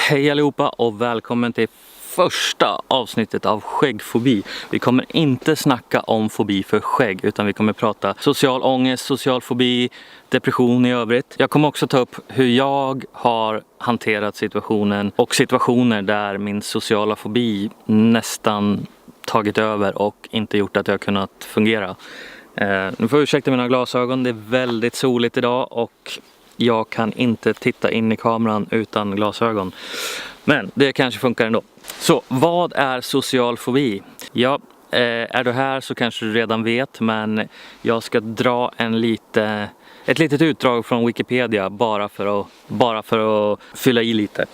Hej allihopa och välkommen till första avsnittet av skäggfobi. Vi kommer inte snacka om fobi för skägg utan vi kommer prata social ångest, social fobi, depression i övrigt. Jag kommer också ta upp hur jag har hanterat situationen och situationer där min sociala fobi nästan tagit över och inte gjort att jag kunnat fungera. Nu får jag ursäkta mina glasögon, det är väldigt soligt idag och jag kan inte titta in i kameran utan glasögon. Men det kanske funkar ändå. Så, vad är social fobi? Ja, är du här så kanske du redan vet, men jag ska dra ett litet utdrag från Wikipedia bara för att fylla i lite.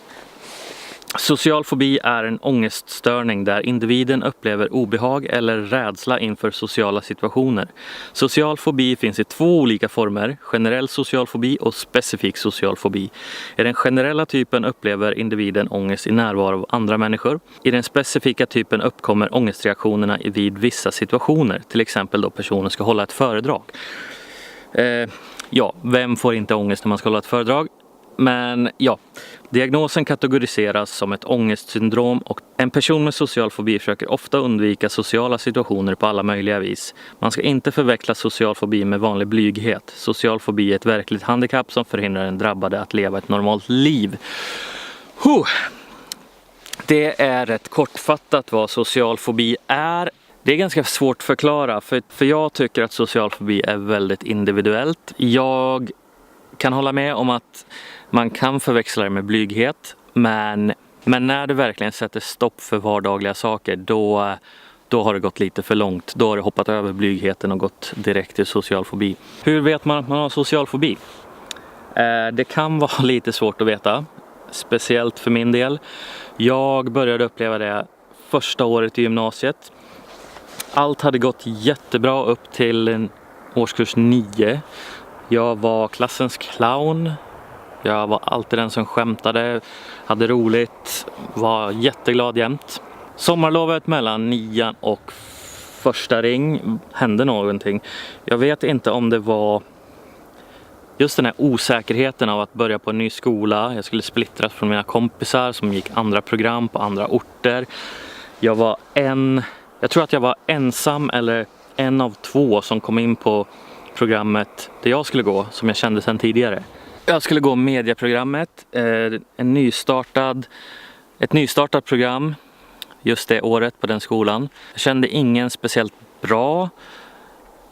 Social fobi är en ångeststörning där individen upplever obehag eller rädsla inför sociala situationer. Social fobi finns i två olika former, generell social fobi och specifik social fobi. I den generella typen upplever individen ångest i närvaro av andra människor. I den specifika typen uppkommer ångestreaktionerna vid vissa situationer, till exempel då personen ska hålla ett föredrag. Vem får inte ångest när man ska hålla ett föredrag? Men ja, diagnosen kategoriseras som ett ångestsyndrom och en person med social fobi försöker ofta undvika sociala situationer på alla möjliga vis. Man ska inte förväxla social fobi med vanlig blyghet. Social fobi är ett verkligt handikapp som förhindrar den drabbade att leva ett normalt liv. Det är rätt kortfattat vad social fobi är. Det är ganska svårt att förklara för jag tycker att social fobi är väldigt individuellt. Jag kan hålla med om att man kan förväxla det med blyghet, men när du verkligen sätter stopp för vardagliga saker, då har det gått lite för långt. Då har det hoppat över blygheten och gått direkt till social fobi. Hur vet man att man har social fobi? Det kan vara lite svårt att veta, speciellt för min del. Jag började uppleva det första året i gymnasiet. Allt hade gått jättebra upp till årskurs 9. Jag var klassens clown. Jag var alltid den som skämtade, hade roligt, var jätteglad jämt. Sommarlovet mellan 9 och första ring hände någonting. Jag vet inte om det var just den här osäkerheten av att börja på en ny skola. Jag skulle splittras från mina kompisar som gick andra program på andra orter. Jag tror att jag var ensam eller en av två som kom in på programmet där jag skulle gå, som jag kände sedan tidigare. Jag skulle gå medieprogrammet, ett nystartat program just det året på den skolan. Jag kände ingen speciellt bra.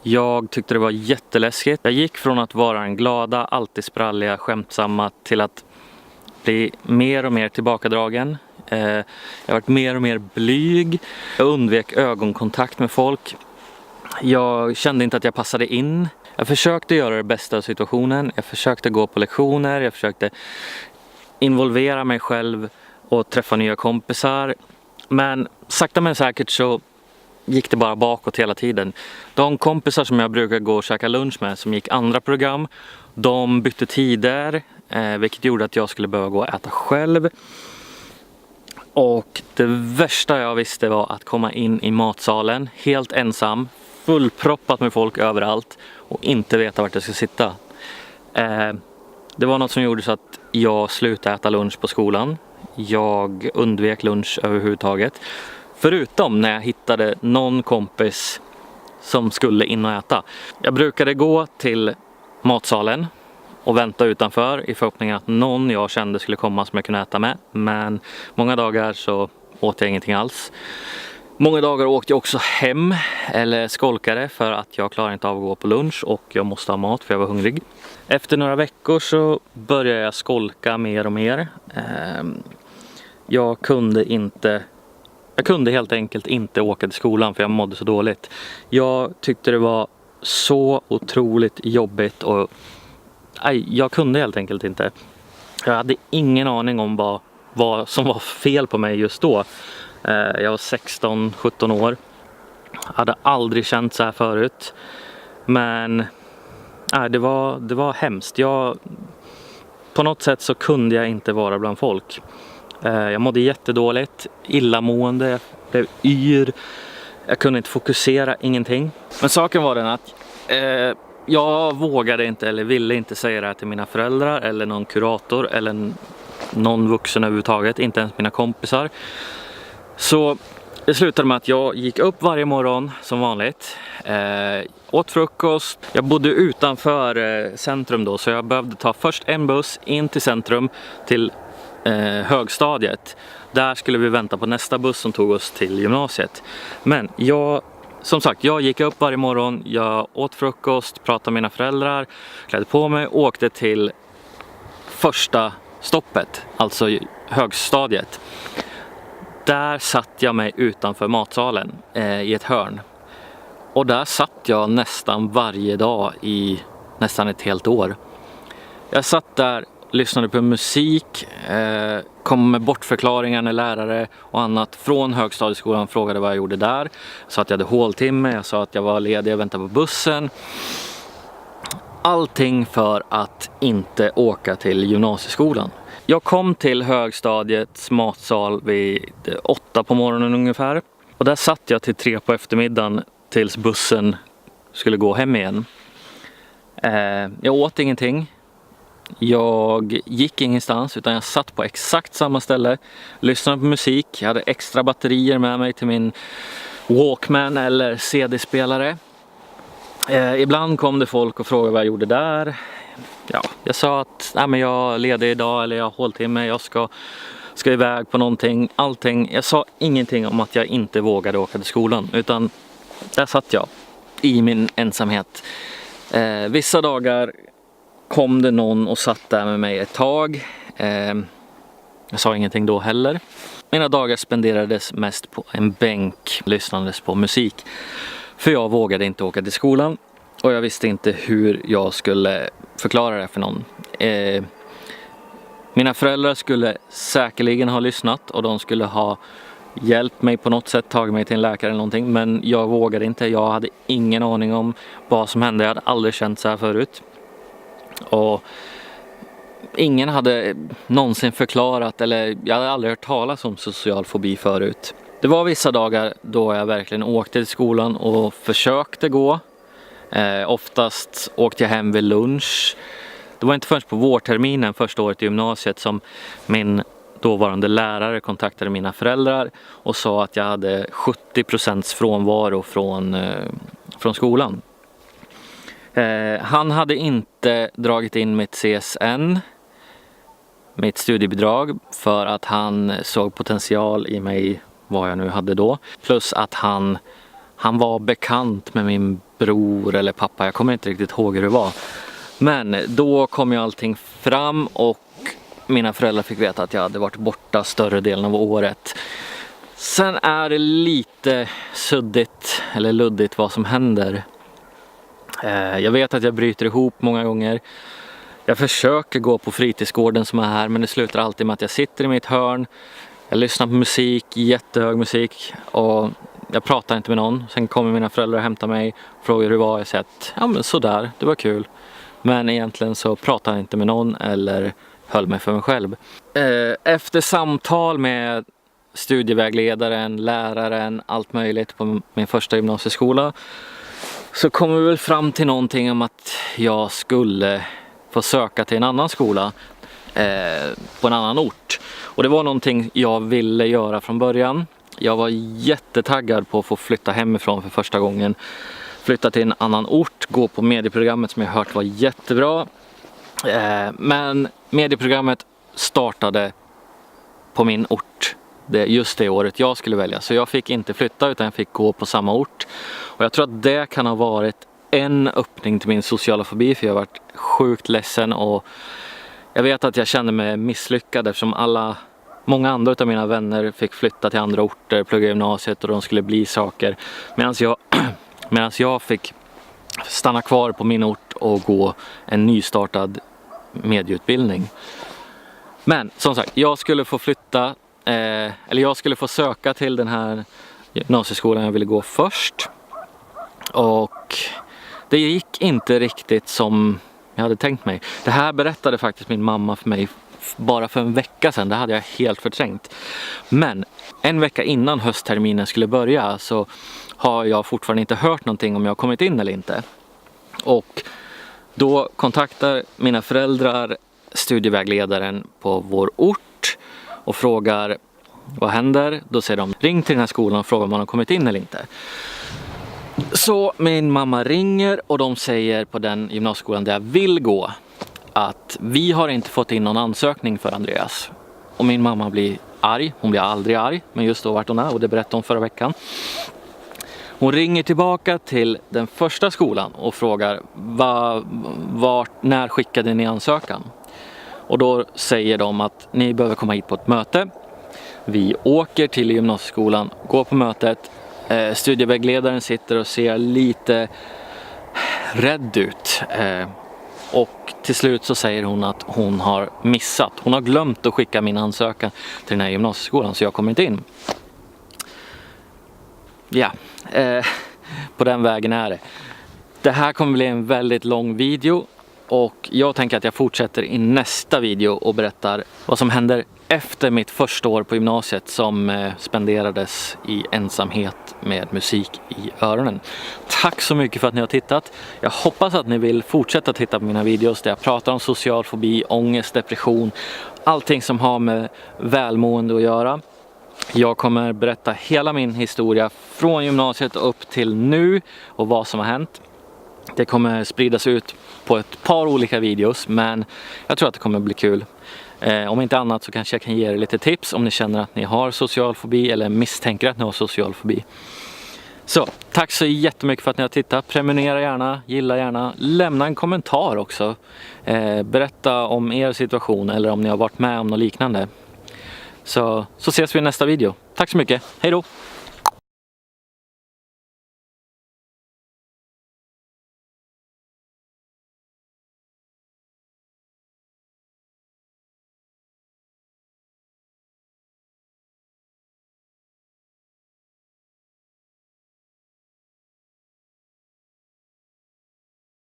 Jag tyckte det var jätteläskigt. Jag gick från att vara en glada, alltid spralliga, skämtsamma till att bli mer och mer tillbakadragen. Jag har varit mer och mer blyg. Jag undvek ögonkontakt med folk. Jag kände inte att jag passade in. Jag försökte göra det bästa av situationen. Jag försökte gå på lektioner. Jag försökte involvera mig själv och träffa nya kompisar. Men sakta men säkert så gick det bara bakåt hela tiden. De kompisar som jag brukar gå och käka lunch med som gick andra program, de bytte tider. Vilket gjorde att jag skulle behöva gå och äta själv. Och det värsta jag visste var att komma in i matsalen helt ensam. Fullproppat med folk överallt och inte veta vart jag ska sitta. Det var något som gjorde så att jag slutade äta lunch på skolan. Jag undvek lunch överhuvudtaget. Förutom när jag hittade någon kompis som skulle in och äta. Jag brukade gå till matsalen och vänta utanför i förhoppningen att någon jag kände skulle komma som jag kunde äta med. Men många dagar så åt jag ingenting alls. Många dagar åkte jag också hem eller skolkade för att jag klarade inte av att gå på lunch och jag måste ha mat för jag var hungrig. Efter några veckor så började jag skolka mer och mer. Jag kunde helt enkelt inte åka till skolan för jag mådde så dåligt. Jag tyckte det var så otroligt jobbigt och jag kunde helt enkelt inte. Jag hade ingen aning om vad som var fel på mig just då. Jag var 16-17 år. Hade aldrig känt så här förut. Men det var hemskt. På något sätt så kunde jag inte vara bland folk. Jag mådde jättedåligt, illamående, jag blev yr. Jag kunde inte fokusera, ingenting. Men saken var den att jag vågade inte eller ville inte säga det här till mina föräldrar eller någon kurator eller någon vuxen överhuvudtaget, inte ens mina kompisar. Så det slutade med att jag gick upp varje morgon som vanligt, åt frukost. Jag bodde utanför centrum då, så jag behövde ta först en buss in till centrum till högstadiet. Där skulle vi vänta på nästa buss som tog oss till gymnasiet. Men som sagt, jag gick upp varje morgon, jag åt frukost, pratade med mina föräldrar, klädde på mig och åkte till första stoppet, alltså högstadiet. Där satt jag mig utanför matsalen i ett hörn. Och där satt jag nästan varje dag i nästan ett helt år. Jag satt där, lyssnade på musik, kom med bortförklaringar när lärare och annat från högstadieskolan frågade vad jag gjorde där. Så att jag hade håltimme, jag sa att jag var ledig och väntade på bussen. Allting för att inte åka till gymnasieskolan. Jag kom till högstadiets matsal vid 8 på morgonen ungefär. Och där satt jag till 3 på eftermiddagen tills bussen skulle gå hem igen. Jag åt ingenting. Jag gick ingenstans utan jag satt på exakt samma ställe. Lyssnade på musik. Jag hade extra batterier med mig till min Walkman eller CD-spelare. Ibland kom det folk och frågade vad jag gjorde där. Ja, jag sa att men jag är ledig idag eller jag har håltimme, jag ska iväg på någonting. Allting. Jag sa ingenting om att jag inte vågade åka till skolan, utan där satt jag i min ensamhet. Vissa dagar kom det någon och satt där med mig ett tag. Jag sa ingenting då heller. Mina dagar spenderades mest på en bänk, lyssnandes på musik. För jag vågade inte åka till skolan. Och jag visste inte hur jag skulle förklara det för någon. Mina föräldrar skulle säkerligen ha lyssnat. Och de skulle ha hjälpt mig på något sätt. Tagit mig till en läkare eller någonting. Men jag vågade inte. Jag hade ingen aning om vad som hände. Jag hade aldrig känt så här förut. Och ingen hade någonsin förklarat. Eller jag hade aldrig hört talas om social fobi förut. Det var vissa dagar då jag verkligen åkte till skolan och försökte gå. Oftast åkte jag hem vid lunch. Det var inte först på vårterminen första året i gymnasiet som min dåvarande lärare kontaktade mina föräldrar och sa att jag hade 70% frånvaro från skolan. Han hade inte dragit in mitt CSN, mitt studiebidrag, för att han såg potential i mig, vad jag nu hade då. Plus att han var bekant med min bror eller pappa, jag kommer inte riktigt ihåg hur det var. Men då kom ju allting fram och mina föräldrar fick veta att jag hade varit borta större delen av året. Sen är det lite suddigt eller luddigt vad som händer. Jag vet att jag bryter ihop många gånger. Jag försöker gå på fritidsgården som är här, men det slutar alltid med att jag sitter i mitt hörn. Jag lyssnar på musik, jättehög musik, och jag pratar inte med någon. Sen kommer mina föräldrar och hämtar mig, frågar hur det var. Jag säger att ja, men sådär, det var kul. Men egentligen så pratade jag inte med någon eller höll mig för mig själv. Efter samtal med studievägledaren, läraren, allt möjligt på min första gymnasieskola, så kom vi väl fram till någonting om att jag skulle få söka till en annan skola på en annan ort. Och det var någonting jag ville göra från början. Jag var jättetaggad på att få flytta hemifrån för första gången. Flytta till en annan ort, gå på medieprogrammet som jag hört var jättebra. Men medieprogrammet startade på min ort just det året jag skulle välja. Så jag fick inte flytta utan jag fick gå på samma ort. Och jag tror att det kan ha varit en öppning till min sociala fobi, för jag har varit sjukt ledsen och jag vet att jag kände mig misslyckad eftersom många andra av mina vänner fick flytta till andra orter, plugga gymnasiet och de skulle bli saker. Medan jag fick stanna kvar på min ort och gå en nystartad medieutbildning. Men som sagt, jag skulle få flytta, eller jag skulle få söka till den här gymnasieskolan jag ville gå först. Och det gick inte riktigt som jag hade tänkt mig. Det här berättade faktiskt min mamma för mig bara för en vecka sedan. Det hade jag helt förträngt. Men en vecka innan höstterminen skulle börja så har jag fortfarande inte hört någonting om jag har kommit in eller inte. Och då kontaktar mina föräldrar studievägledaren på vår ort och frågar vad händer. Då säger de ring till den här skolan och fråga om man har kommit in eller inte. Så min mamma ringer och de säger på den gymnasieskolan där jag vill gå att vi har inte fått in någon ansökning för Andreas. Och min mamma blir arg. Hon blir aldrig arg, men just då vart hon är och det berättade hon förra veckan. Hon ringer tillbaka till den första skolan och frågar när skickade ni ansökan? Och då säger de att ni behöver komma hit på ett möte. Vi åker till gymnasieskolan, går på mötet. Studievägledaren sitter och ser lite rädd ut. Och till slut så säger hon att hon har missat. Hon har glömt att skicka min ansökan till den här gymnasieskolan så jag kommer inte in. Ja, på den vägen är det. Det här kommer bli en väldigt lång video och jag tänker att jag fortsätter i nästa video och berättar vad som händer efter mitt första år på gymnasiet som spenderades i ensamhet med musik i öronen. Tack så mycket för att ni har tittat. Jag hoppas att ni vill fortsätta titta på mina videos där jag pratar om social fobi, ångest, depression, allting som har med välmående att göra. Jag kommer berätta hela min historia från gymnasiet upp till nu och vad som har hänt. Det kommer spridas ut på ett par olika videos, men jag tror att det kommer bli kul. Om inte annat så kanske jag kan ge er lite tips om ni känner att ni har social fobi eller misstänker att ni har social fobi. Så, tack så jättemycket för att ni har tittat. Prenumerera gärna, gilla gärna, lämna en kommentar också. Berätta om er situation eller om ni har varit med om något liknande. Så ses vi i nästa video. Tack så mycket, hej då!